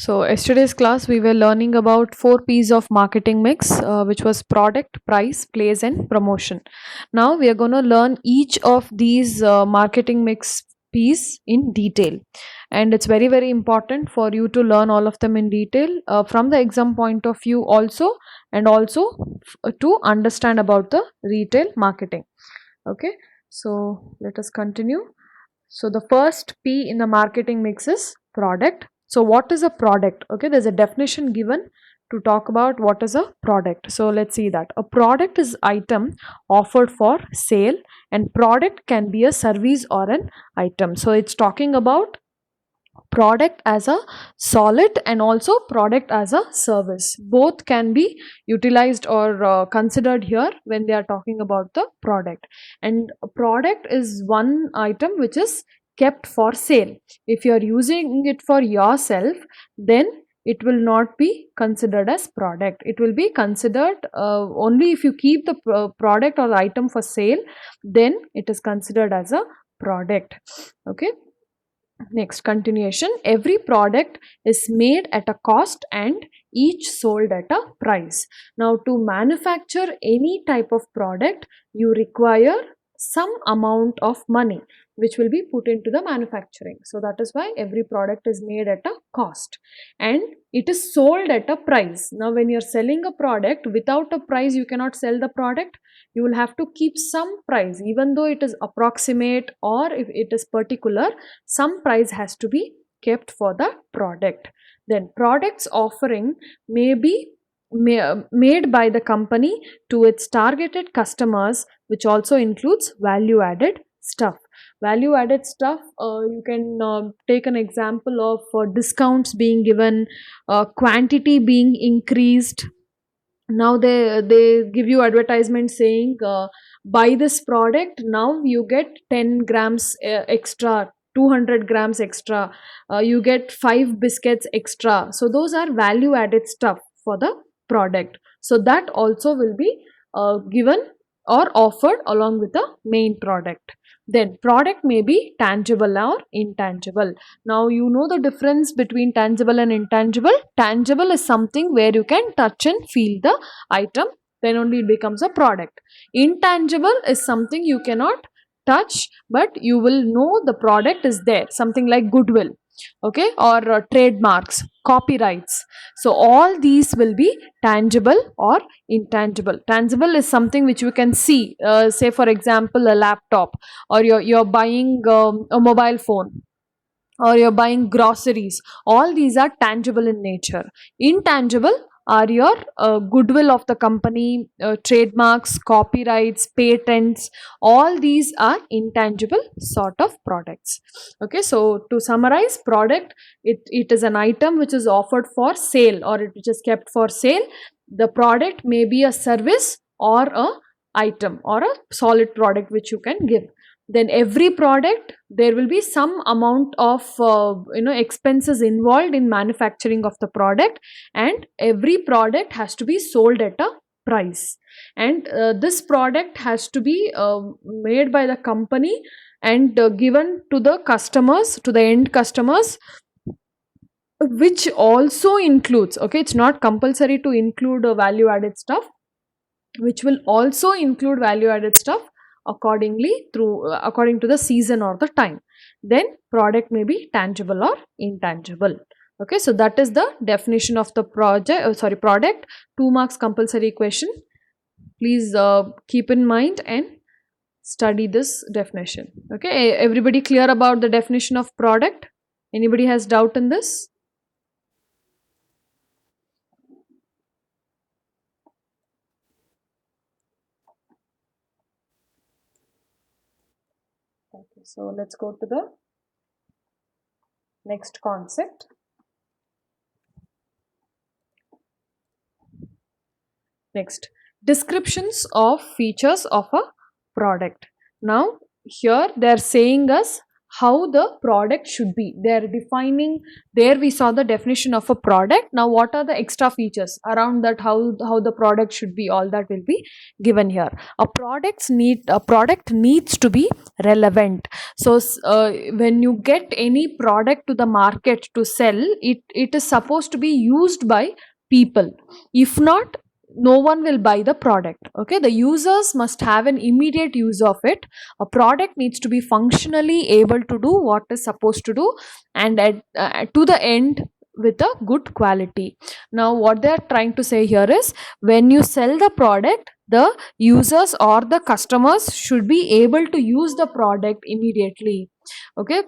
So yesterday's class we were learning about 4 P's of marketing mix, which was product, price, place, and promotion. Now we are going to learn each of these marketing mix P's in detail, and it's very important for you to learn all of them in detail from the exam point of view also, and also to understand about the retail marketing. Okay, so let us continue. So the first P in the marketing mix is product. So what is a product? Okay, there's a definition given to talk about what is a product. So let's see that. A product is item offered for sale, and product can be a service or an item. So it's talking about product as a solid and also product as a service. Both can be utilized or considered here when they are talking about the product. And a product is one item which is kept for sale. If you are using it for yourself, then it will not be considered as product. It will be considered only if you keep the product or item for sale, then it is considered as a product. Okay. Next, continuation. Every product is made at a cost and each sold at a price. Now, to manufacture any type of product, you require some amount of money which will be put into the manufacturing. So that is why every product is made at a cost and it is sold at a price. Now, when you're selling a product, without a price, you cannot sell the product. You will have to keep some price, even though it is approximate or if it is particular, some price has to be kept for the product. Then products offering may be made by the company to its targeted customers, which also includes value added stuff. Value added stuff, you can take an example of discounts being given, quantity being increased. Now they give you advertisement saying buy this product, now you get 10 grams extra, 200 grams extra, you get 5 biscuits extra. So those are value added stuff for the product, so that also will be given or offered along with the main product. Then product may be tangible or intangible. Now you know the difference between tangible and intangible. Tangible is something where you can touch and feel the item, then only it becomes a product. Intangible is something you cannot touch, but you will know the product is there, something like goodwill, okay, or trademarks, copyrights. So all these will be tangible or intangible. Tangible is something which you can see, say for example a laptop, or you're buying a mobile phone, or you're buying groceries. All these are tangible in nature. Intangible are your goodwill of the company, trademarks, copyrights, patents. All these are intangible sort of products. Okay, so to summarize, product, it is an item which is offered for sale or which is kept for sale. The product may be a service or a item or a solid product which you can give. Then every product, there will be some amount of expenses involved in manufacturing of the product, and every product has to be sold at a price, and this product has to be made by the company and given to the customers, to the end customers, which also includes, okay, it's not compulsory to include value added stuff, which will also include value added stuff accordingly through according to the season or the time. Then product may be tangible or intangible. Okay, so that is the definition of the product. 2 marks compulsory question. Please keep in mind and study this definition. Okay, everybody clear about the definition of product? Anybody has doubt in this? Okay, so let's go to the next concept. Next, descriptions of features of a product. Now here they are saying us how the product should be. They are defining, there we saw the definition of a product. Now what are the extra features around that, how the product should be, all that will be given here. A product needs to be relevant. So when you get any product to the market to sell, it is supposed to be used by people. If not, no one will buy the product. Okay, the users must have an immediate use of it. A product needs to be functionally able to do what is supposed to do, and to the end, with a good quality. Now what they are trying to say here is, when you sell the product, the users or the customers should be able to use the product immediately. Okay,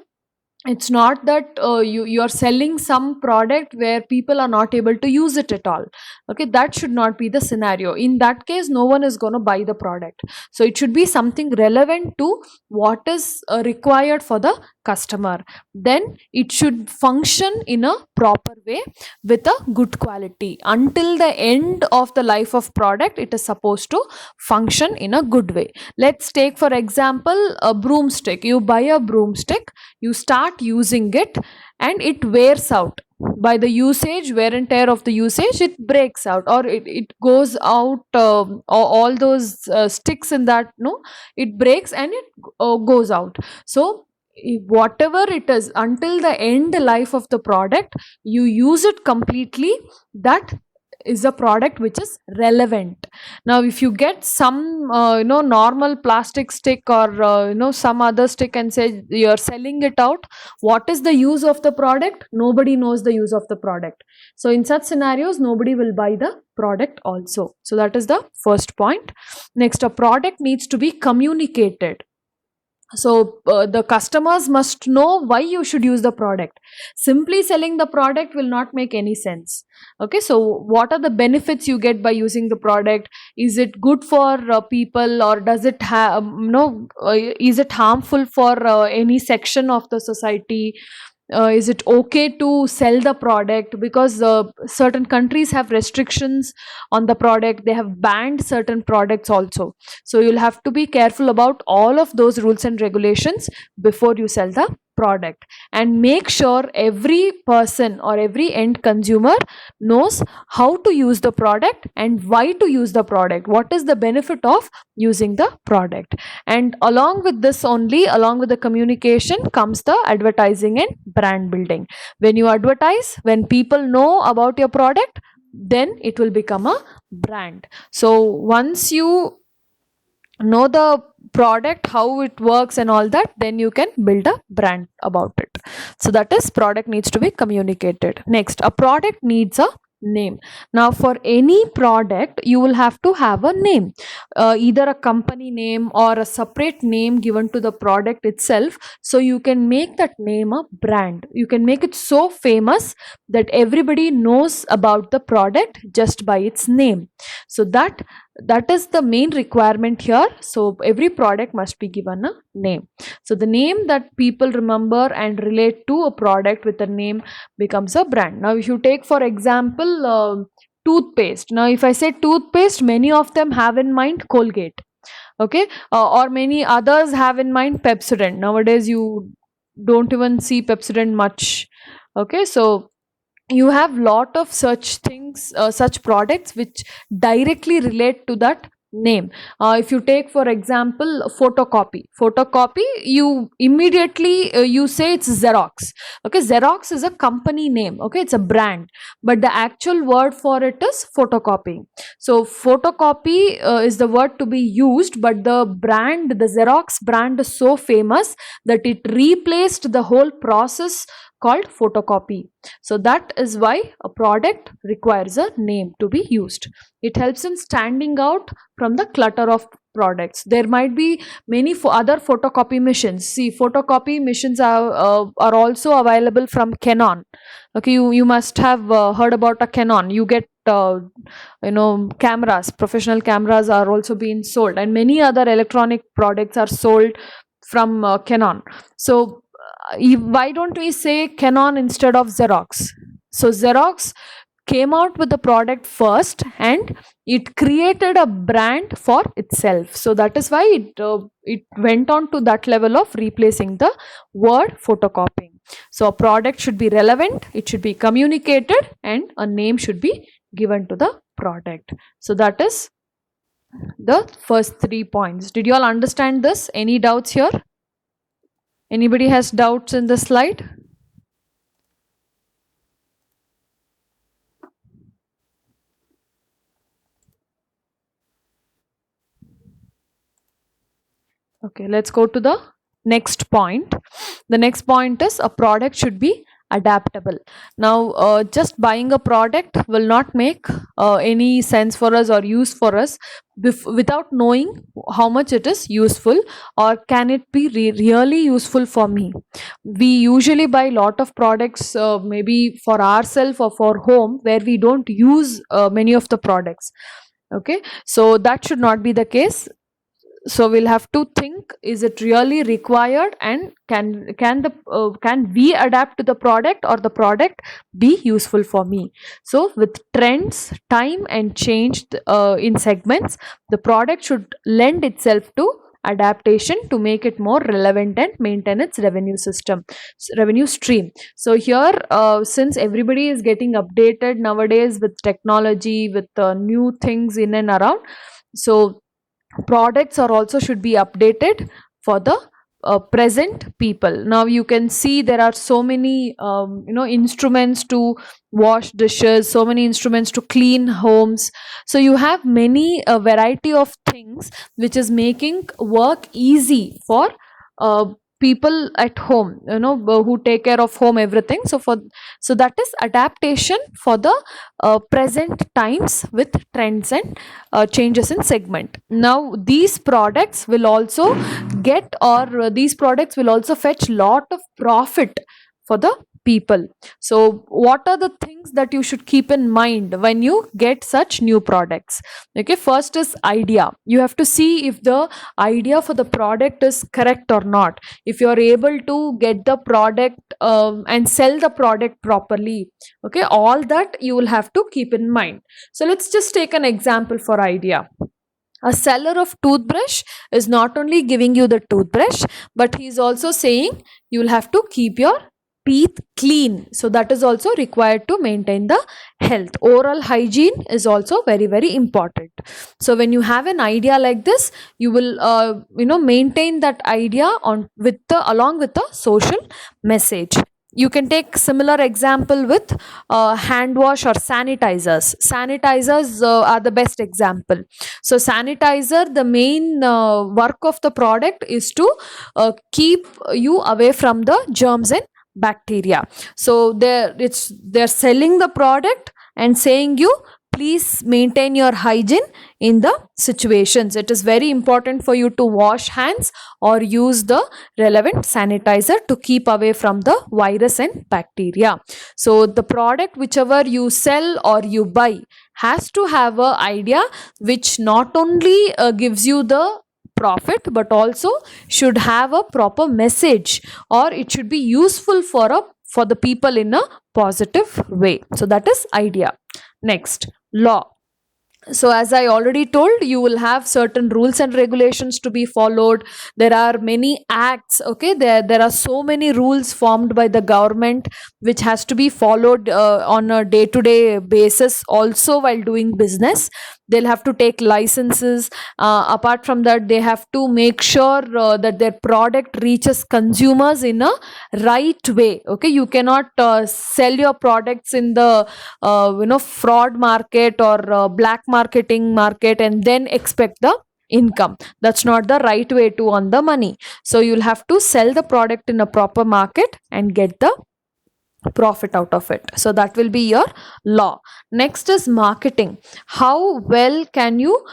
it's not that you are selling some product where people are not able to use it at all. Okay, that should not be the scenario. In that case, no one is going to buy the product. So it should be something relevant to what is required for the customer. Then it should function in a proper way with a good quality. Until the end of the life of product, it is supposed to function in a good way. Let's take for example a broomstick. You buy a broomstick, you start using it, and it wears out. By the usage, wear and tear of the usage, it breaks out, or it goes out. All those sticks in that, no, it breaks and it goes out. So whatever it is, until the end life of the product, you use it completely. That is a product which is relevant. Now if you get some normal plastic stick, or some other stick, and say you're selling it out, what is the use of the product? Nobody knows the use of the product. So in such scenarios, nobody will buy the product also. So that is the first point. Next, a product needs to be communicated. So the customers must know why you should use the product. Simply selling the product will not make any sense. Okay, so what are the benefits you get by using the product? Is it good for people, or does it have is it harmful for any section of the society? Is it okay to sell the product? Because certain countries have restrictions on the product, they have banned certain products also. So you'll have to be careful about all of those rules and regulations before you sell the product, and make sure every person or every end consumer knows how to use the product and why to use the product, what is the benefit of using the product. And along with this only, along with the communication, comes the advertising and brand building. When you advertise, when people know about your product, then it will become a brand. So once you know the product, how it works and all that, then you can build a brand about it. So that is, product needs to be communicated. Next, a product needs a name. Now for any product, you will have to have a name, either a company name or a separate name given to the product itself. So you can make that name a brand. You can make it so famous that everybody knows about the product just by its name. So that is the main requirement here. So every product must be given a name. So the name that people remember and relate to a product with a name becomes a brand. Now if you take for example toothpaste. Now if I say toothpaste, many of them have in mind Colgate. Okay, or many others have in mind Pepsodent. Nowadays you don't even see Pepsodent much. Okay, so you have lot of such things, such products which directly relate to that name. If you take for example photocopy, you immediately you say it's Xerox. Okay, Xerox is a company name. Okay, it's a brand, but the actual word for it is photocopying. So photocopy is the word to be used, but the brand, the Xerox brand, is so famous that it replaced the whole process called photocopy. So that is why a product requires a name to be used. It helps in standing out from the clutter of products. There might be many other photocopy machines. See, photocopy machines are also available from Canon. Okay, you must have heard about a Canon. You get cameras, professional cameras are also being sold, and many other electronic products are sold from Canon. So why don't we say Canon instead of Xerox? So Xerox came out with the product first, and it created a brand for itself. So that is why it went on to that level of replacing the word photocopying. So a product should be relevant, it should be communicated, and a name should be given to the product. So that is the first 3 points. Did you all understand this? Any doubts here? Anybody has doubts in the slide? Okay, let's go to the next point. The next point is a product should be adaptable. Now, just buying a product will not make any sense for us or use for us without knowing how much it is useful, or can it be really useful for me. We usually buy lot of products, maybe for ourselves or for home, where we don't use many of the products. Okay, so that should not be the case. So we'll have to think, is it really required, and can we adapt to the product, or the product be useful for me. So with trends, time and change in segments, the product should lend itself to adaptation to make it more relevant and maintain its revenue stream. So here, since everybody is getting updated nowadays with technology, with new things in and around, so products are also should be updated for the present people. Now you can see there are so many instruments to wash dishes, so many instruments to clean homes. So you have many variety of things which is making work easy for uh, people at home, who take care of home, everything. So that is adaptation for the present times with trends and changes in segment. Now these products will also these products will also fetch lot of profit for the people. So what are the things that you should keep in mind when you get such new products? Okay, first is idea. You have to see if the idea for the product is correct or not, if you are able to get the product and sell the product properly. Okay, all that you will have to keep in mind. So let's just take an example for idea. A seller of toothbrush is not only giving you the toothbrush, but he is also saying you will have to keep your teeth clean. So that is also required to maintain the health. Oral hygiene is also very, very important. So when you have an idea like this, you will maintain that idea on with the along with the social message. You can take similar example with hand wash or sanitizers are the best example. So sanitizer, the main work of the product is to keep you away from the germs and bacteria. So they're selling the product and saying you please maintain your hygiene in the situations. It is very important for you to wash hands or use the relevant sanitizer to keep away from the virus and bacteria. So the product whichever you sell or you buy has to have a idea which not only gives you the profit, but also should have a proper message, or it should be useful for the people in a positive way. So that is idea. Next, law. So as I already told, you will have certain rules and regulations to be followed. There are many acts. Okay, there are so many rules formed by the government which has to be followed on a day to day basis. Also while doing business, they'll have to take licenses. Apart from that, they have to make sure that their product reaches consumers in a right way. Okay, you cannot sell your products in the fraud market or black marketing market and then expect the income. That's not the right way to earn the money. So you'll have to sell the product in a proper market and get the profit out of it. So that will be your law. Next is marketing. How well can you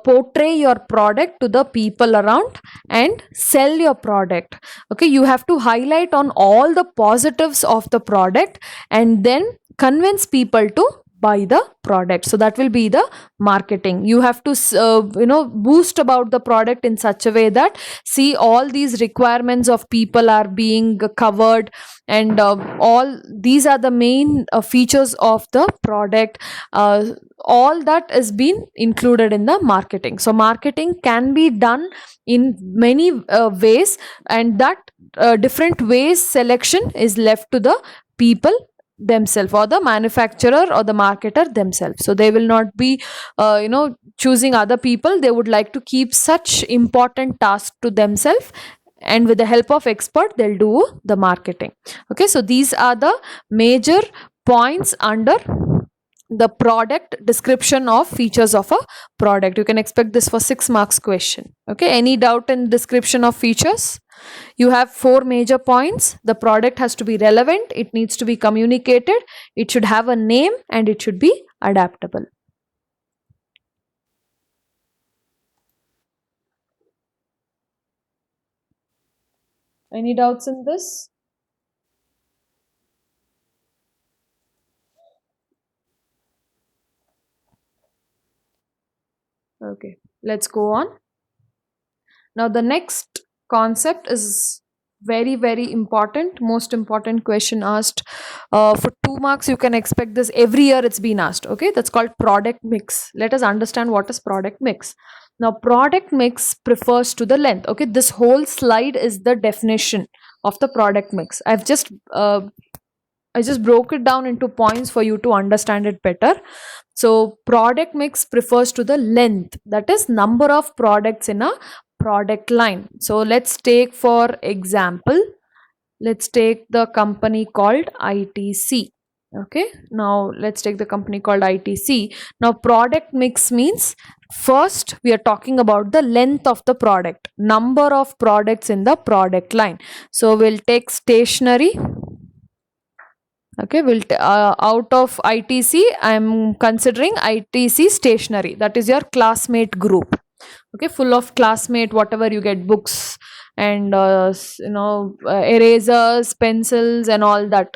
portray your product to the people around and sell your product? Okay, you have to highlight on all the positives of the product and then convince people to buy the product. So that will be the marketing. You have to boost about the product in such a way that, see, all these requirements of people are being covered, and all these are the main features of the product. All that is being included in the marketing. So marketing can be done in many ways, and that different ways selection is left to the people themselves, or the manufacturer or the marketer themselves. So they will not be choosing other people. They would like to keep such important task to themselves and with the help of expert they'll do the marketing. Okay, so these are the major points under the product description of features of a product. You can expect this for 6 marks question. Okay, any doubt in description of features? You have 4 major points. The product has to be relevant, it needs to be communicated, it should have a name, and it should be adaptable. Any doubts in this? Okay, let's go on. Now, the next concept is very, very important, most important question asked. For 2 marks, you can expect this every year, it's been asked. Okay, that's called product mix. Let us understand what is product mix. Now, product mix prefers to the length. Okay, this whole slide is the definition of the product mix. I just broke it down into points for you to understand it better. So, product mix prefers to the length, that is, number of products in a product line. So, let's take for example, let's take the company called ITC. Okay, now let's take the company called ITC. Now, product mix means first we are talking about the length of the product, number of products in the product line. So, we'll take stationery. Okay, out of ITC, I'm considering ITC stationery, that is your classmate group. Okay, full of classmate, whatever you get, books and erasers, pencils and all that.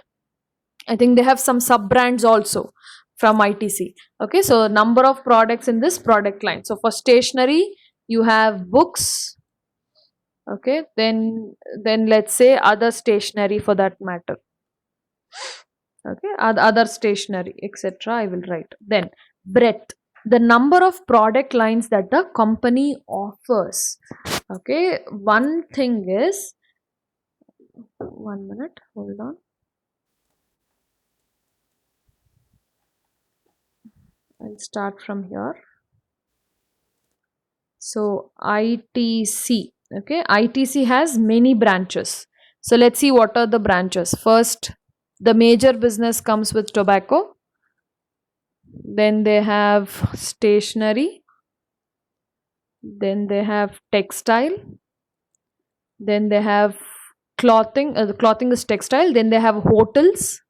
I think they have some sub brands also from ITC. Okay, so number of products in this product line. So for stationery you have books. Okay, then let's say other stationery for that matter. Okay, other stationery, etc. I will write. Then breadth, the number of product lines that the company offers. Okay, one thing is, 1 minute, hold on. I'll start from here. So ITC, okay, ITC has many branches. So let's see what are the branches. First, the major business comes with tobacco. Then they have stationery. Then they have textile. Then they have clothing. The clothing is textile. Then they have hotels.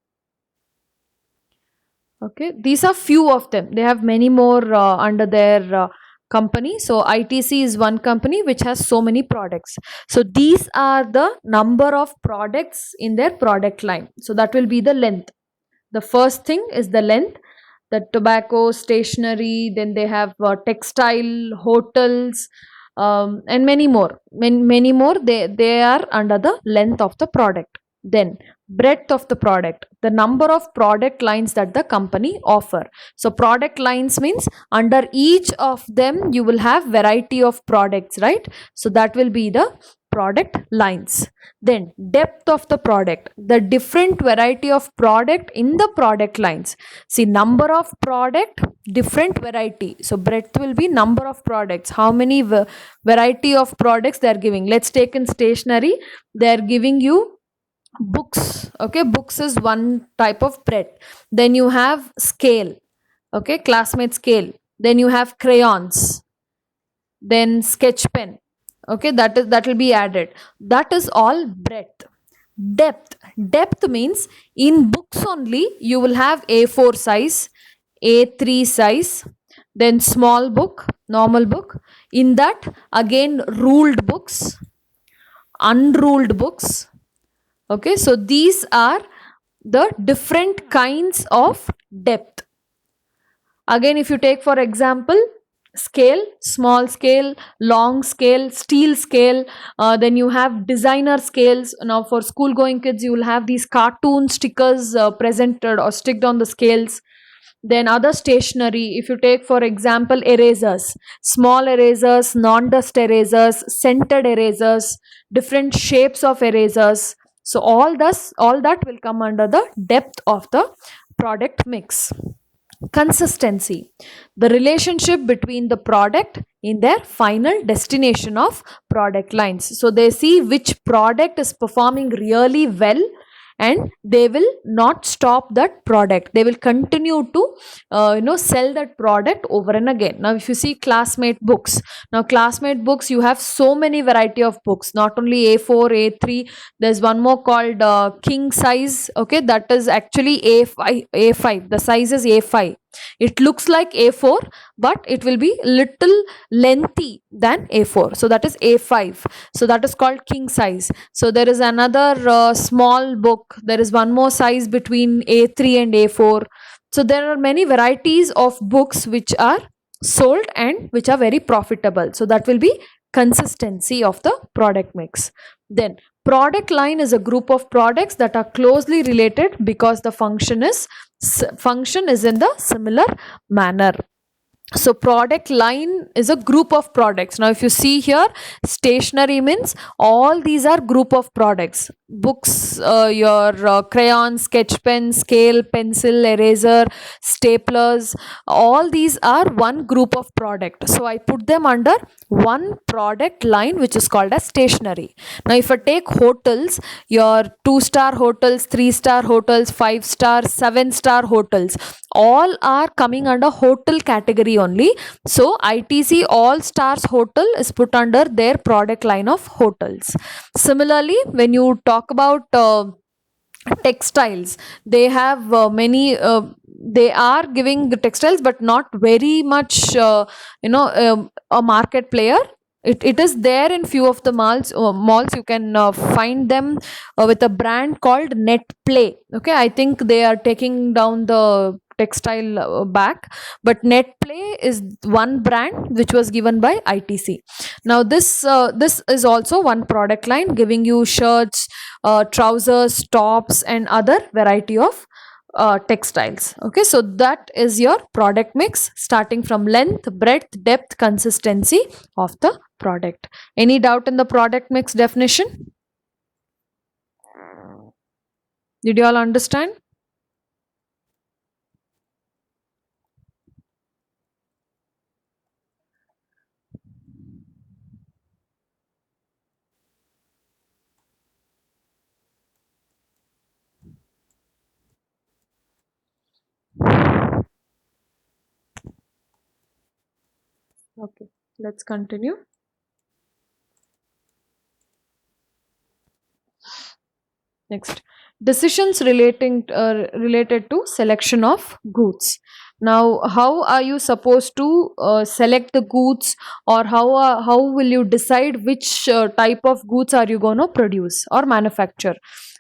Okay, these are few of them. They have many more under their company. So ITC is one company which has so many products. So these are the number of products in their product line. So that will be the length. The first thing is the length. The tobacco, stationery, then they have textile, hotels, and many more. Many more. They are under the length of the product. Then breadth of the product, the number of product lines that the company offer. So product lines means under each of them you will have variety of products, right? So that will be the product lines. Then depth of the product, the different variety of product in the product lines. See, number of product, different variety. So breadth will be number of products, how many variety of products they are giving. Let's take in stationery, they are giving you books. Okay, books is one type of breadth. Then you have scale, okay, classmate scale. Then you have crayons, then sketch pen. Okay, that will be added. That is all breadth. Depth means in books only you will have A4 size, A3 size, then small book, normal book. In that again ruled books, unruled books. Okay, so these are the different kinds of depth. Again, if you take for example scale, small scale, long scale, steel scale, then you have designer scales. Now for school going kids you will have these cartoon stickers presented or sticked on the scales. Then other stationery, if you take for example erasers, small erasers, non-dust erasers, scented erasers, different shapes of erasers. So all that will come under the depth of the product mix. Consistency, the relationship between the product in their final destination of product lines. So they see which product is performing really well, and they will not stop that product. They will continue to sell that product over and again. Now if you see Classmate books, now Classmate books, you have so many variety of books, not only A4, A3. There's one more called king size. Okay, that is actually A5. The size is A5. It looks like A4, but it will be little lengthy than A4, so that is A5. So that is called king size. So there is another small book. There is one more size between A3 and A4. So there are many varieties of books which are sold and which are very profitable. So that will be consistency of the product mix. Then product line is a group of products that are closely related because the function is in the similar manner. So product line is a group of products. Now if you see here, stationery means all these are group of products. Books, your crayon, sketch pen, scale, pencil, eraser, staplers, all these are one group of product. So I put them under one product line, which is called as stationery. Now if I take hotels, your 2-star hotels, 3-star hotels, 5-star, 7-star hotels, all are coming under hotel category only. So ITC All Stars Hotel is put under their product line of hotels. Similarly, when you talk about textiles, they have many they are giving the textiles, but not very much a market player. It is there in few of the malls. You can find them with a brand called Net Play. Okay, I think they are taking down the textile back, but Net Play is one brand which was given by ITC. Now this is also one product line, giving you shirts, trousers, tops, and other variety of textiles. Okay, so that is your product mix, starting from length, breadth, depth, consistency of the product. Any doubt in the product mix definition? Did you all understand? Okay, let's continue. Next, decisions related to selection of goods. Now, how are you supposed to select the goods, or how will you decide which type of goods are you going to produce or manufacture?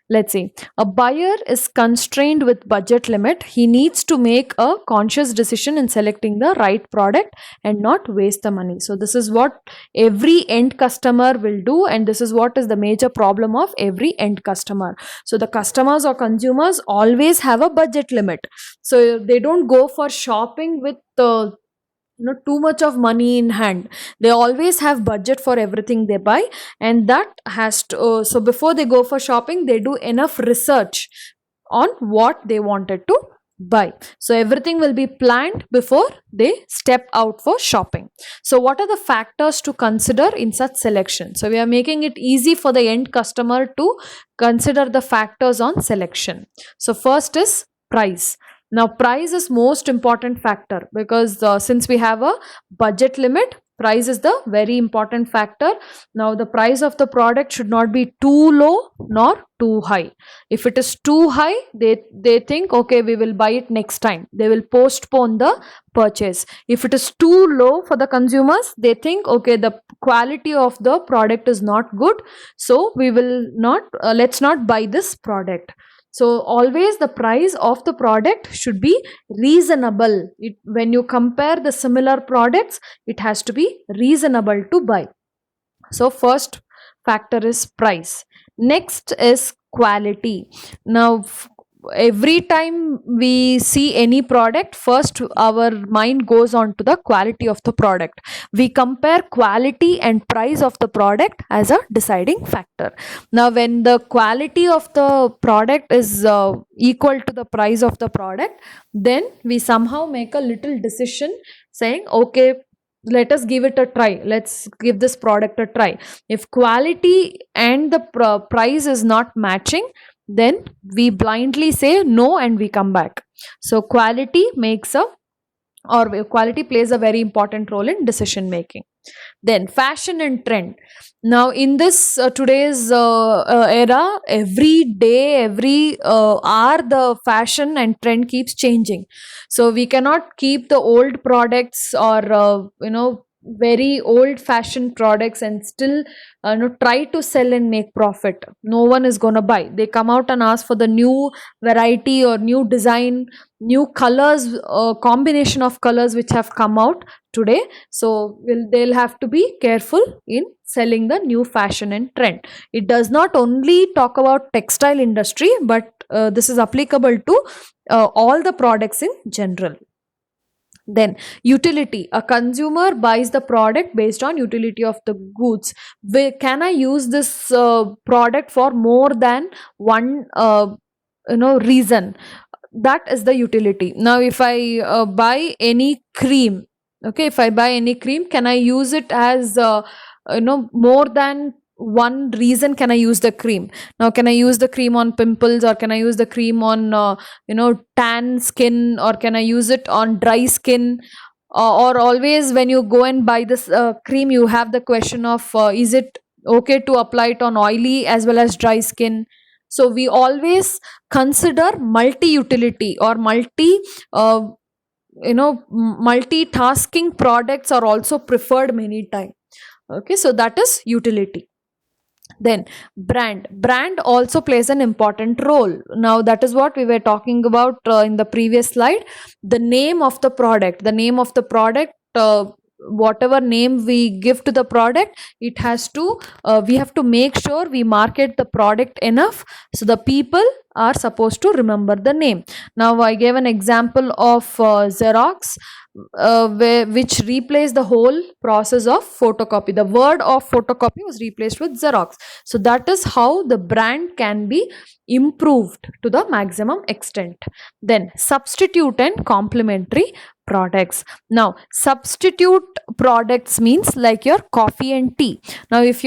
Let's say a buyer is constrained with budget limit. He needs to make a conscious decision in selecting the right product and not waste the money. So this is what every end customer will do, and this is what is the major problem of every end customer. So the customers or consumers always have a budget limit, so they don't go for shopping with too much of money in hand. They always have budget for everything they buy, and that has to so before they go for shopping, they do enough research on what they wanted to buy. So everything will be planned before they step out for shopping. So what are the factors to consider in such selection? So we are making it easy for the end customer to consider the factors on selection. So first is price. Now price is most important factor, because since we have a budget limit, price is the very important factor. Now the price of the product should not be too low nor too high. If it is too high, they think, okay, we will buy it next time, they will postpone the purchase. If it is too low for the consumers, they think, okay, the quality of the product is not good, so we will not let's not buy this product. So always the price of the product should be reasonable. When you compare the similar products, it has to be reasonable to buy. So first factor is price. Next is quality. Now every time we see any product, first our mind goes on to the quality of the product. We compare quality and price of the product as a deciding factor. Now when the quality of the product is equal to the price of the product, then we somehow make a little decision saying, okay, let us give it a try, let's give this product a try. If quality and the price is not matching, then we blindly say no and we come back. So quality makes a, or quality plays a very important role in decision making. Then fashion and trend. Now in this today's era, every day, every hour, the fashion and trend keeps changing. So we cannot keep the old products, or very old fashioned products, and still try to sell and make profit. No one is going to buy. They come out and ask for the new variety or new design, new colors, combination of colors which have come out today. So they'll have to be careful in selling the new fashion and trend. It does not only talk about textile industry, but this is applicable to all the products in general. Then utility. A consumer buys the product based on utility of the goods. Can I use this product for more than one reason? That is the utility. Now if I buy any cream, okay, if I buy any cream, can I use it as more than one reason? Can I use the cream? Now can I use the cream on pimples, or can I use the cream on tan skin, or can I use it on dry skin? Or always when you go and buy this cream, you have the question of is it okay to apply it on oily as well as dry skin? So we always consider multi utility, or uh, multitasking products are also preferred many times. Okay, so that is utility. Then brand also plays an important role. Now that is what we were talking about in the previous slide. The name of the product, whatever name we give to the product, it has to we have to make sure we market the product enough so the people are supposed to remember the name. Now I gave an example of Xerox, which replaced the whole process of photocopy. The word of photocopy was replaced with Xerox. So that is how the brand can be improved to the maximum extent. Then substitute and complementary products. Now substitute products means like your coffee and tea. Now if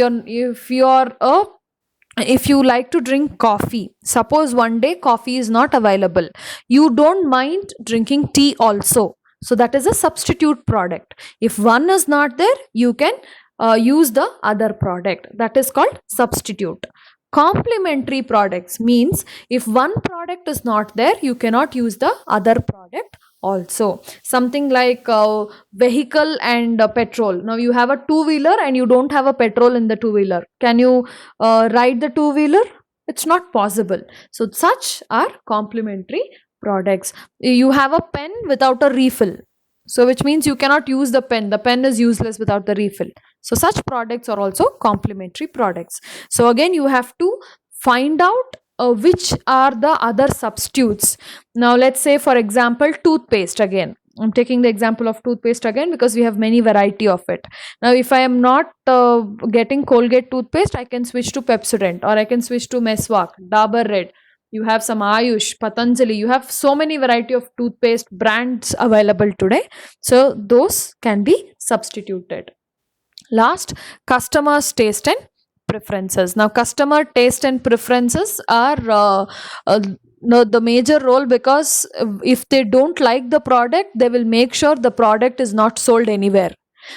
you like to drink coffee, suppose one day coffee is not available, you don't mind drinking tea also, so that is a substitute product. If one is not there, you can use the other product, that is called substitute. Complementary products means if one product is not there, you cannot use the other product also. Something like vehicle and petrol. Now you have a two wheeler and you don't have a petrol in the two wheeler, can you ride the two wheeler? It's not possible. So such are complementary products. You have a pen without a refill, so which means you cannot use the pen is useless without the refill. So such products are also complementary products. So again you have to find out which are the other substitutes. Now let's say for example toothpaste. Again I'm taking the example of toothpaste again because we have many variety of it. Now if I am not getting Colgate toothpaste, I can switch to Pepsodent, or I can switch to Meswak, Dabur Red. You have some Ayush, Patanjali. You have so many variety of toothpaste brands available today, so those can be substituted. Last, customers taste and preferences. Now customer taste and preferences are the major role, because if they don't like the product, they will make sure the product is not sold anywhere.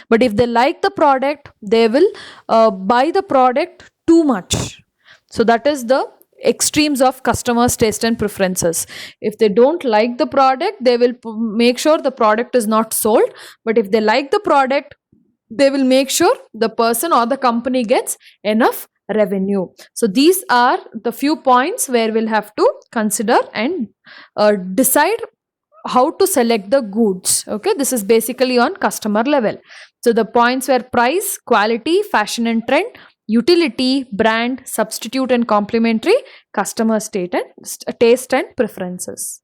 But if they like the product, they will buy the product too much. So that is the extremes of customers taste and preferences. If they don't like the product, they will make sure the product is not sold. But if they like the product, they will make sure the person or the company gets enough revenue. So these are the few points where we'll have to consider and decide how to select the goods. Okay, this is basically on customer level. So the points were price, quality, fashion and trend, utility, brand, substitute and complementary, customer taste and preferences.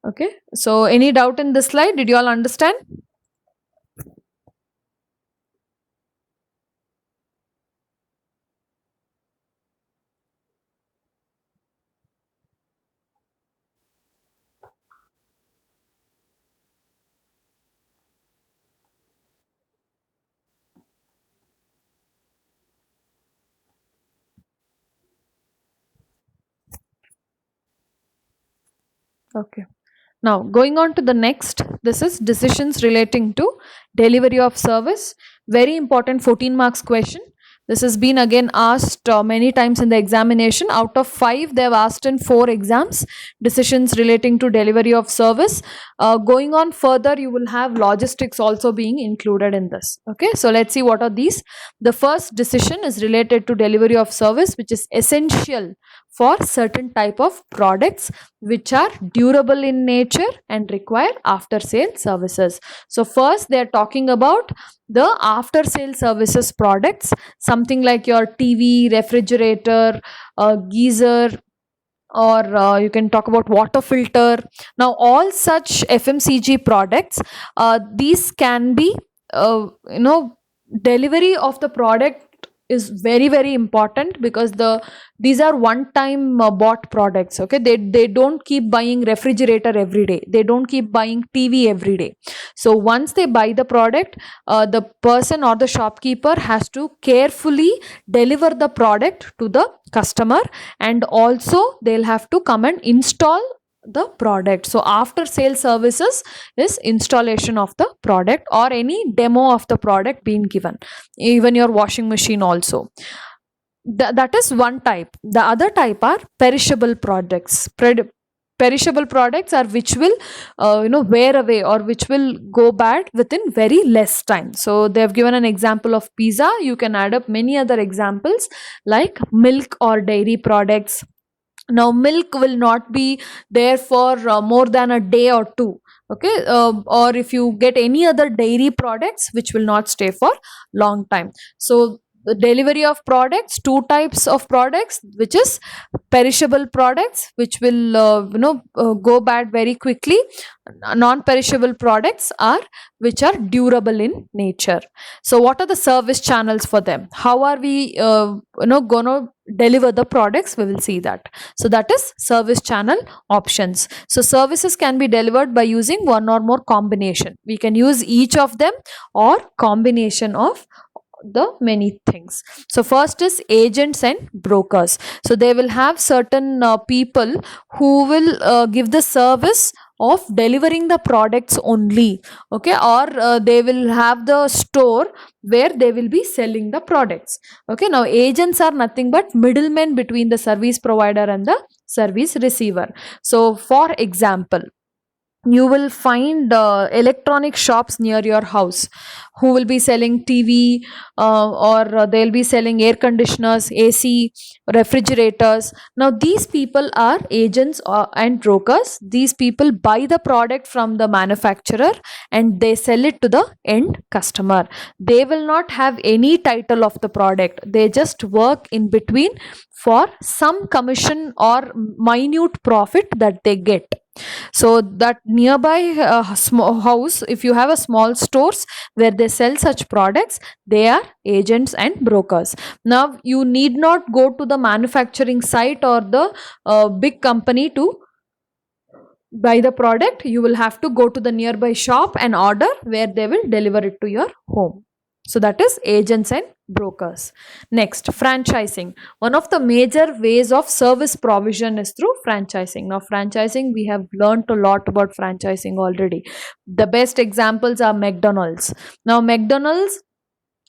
Okay, so any doubt in this slide? Did you all understand? Okay. Now, going on to the next, this is decisions relating to delivery of service. Very important 14 marks question. This has been again asked many times in the examination. Out of 5, they have asked in 4 exams decisions relating to delivery of service. Going on further, you will have logistics also being included in this. Okay, so let's see what are these. The first decision is related to delivery of service, which is essential for certain type of products which are durable in nature and require after sale services. So first they are talking about the after sale services products, something like your TV, refrigerator, geyser, or you can talk about water filter. Now all such FMCG products, these can be delivery of the product is very very important, because these are one time bought products. Okay, they don't keep buying refrigerator every day, they don't keep buying TV every day. So once they buy the product, the person or the shopkeeper has to carefully deliver the product to the customer, and also they'll have to come and install the product. So after sale services is installation of the product or any demo of the product being given, even your washing machine also. That is one type. The other type are perishable products. Perishable products are which will wear away or which will go bad within very less time. So they have given an example of pizza. You can add up many other examples like milk or dairy products. Now milk will not be there for more than a day or two. Okay, or if you get any other dairy products which will not stay for long time. So the delivery of products, two types of products, which is perishable products which will go bad very quickly. Non perishable products are which are durable in nature. So what are the service channels for them? How are we going to deliver the products? We will see that. So that is service channel options. So services can be delivered by using one or more combination. We can use each of them or combination of the many things. So first is agents and brokers. So they will have certain people who will give the service of delivering the products only. Okay, or they will have the store where they will be selling the products. Okay, now agents are nothing but middlemen between the service provider and the service receiver. So for example, you will find electronic shops near your house who will be selling TV, or they'll be selling air conditioners, AC, refrigerators. Now these people are agents and brokers. These people buy the product from the manufacturer and they sell it to the end customer. They will not have any title of the product, they just work in between for some commission or minute profit that they get. So that nearby small house, if you have a small stores where they sell such products, they are agents and brokers. Now you need not go to the manufacturing site or the big company to buy the product. You will have to go to the nearby shop and order, where they will deliver it to your home. So that is agents and brokers. Next, franchising. One of the major ways of service provision is through franchising. Now franchising, we have learned a lot about franchising already. The best examples are McDonald's. Now McDonald's,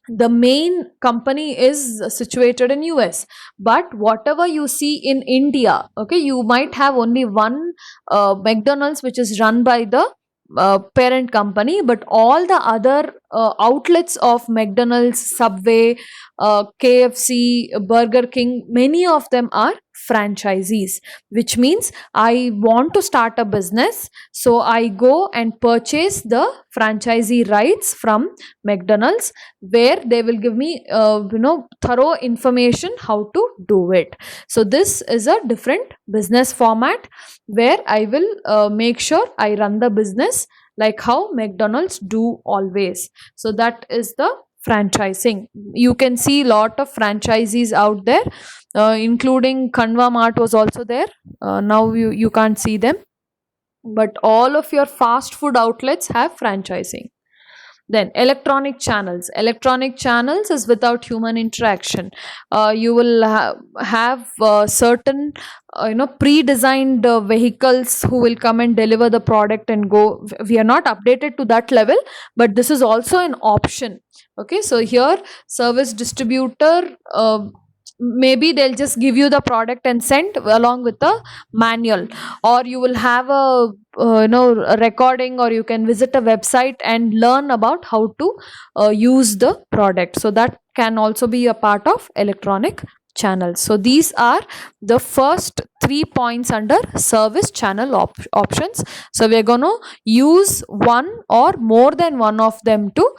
the main company is situated in US, but whatever you see in India, okay, you might have only one McDonald's which is run by the parent company, but all the other outlets of McDonald's, Subway, KFC, Burger King, many of them are franchisees, which means I want to start a business, so I go and purchase the franchisee rights from McDonald's, where they will give me thorough information how to do it. So this is a different business format where I will make sure I run the business like how McDonald's do always. So that is the franchising. You can see lot of franchisees out there, including Kanwa Mart was also there. Now you can't see them, but all of your fast food outlets have franchising. Then electronic channels. Electronic channels is without human interaction. You will have certain pre-designed vehicles who will come and deliver the product and go. We are not updated to that level, but this is also an option. Okay, so here service distributor, maybe they'll just give you the product and send along with the manual, or you will have a recording, or you can visit a website and learn about how to use the product. So that can also be a part of electronic channels. So these are the first 3 points under service channel options. So we're going to use one or more than one of them to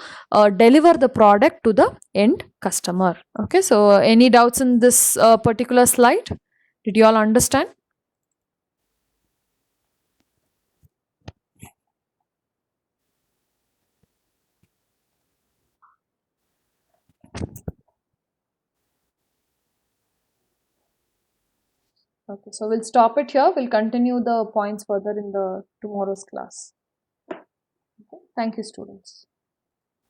deliver the product to the end customer. Okay, so any doubts in this particular slide? Did you all understand? Okay, so we'll stop it here. We'll continue the points further in the tomorrow's class. Okay. Thank you, students.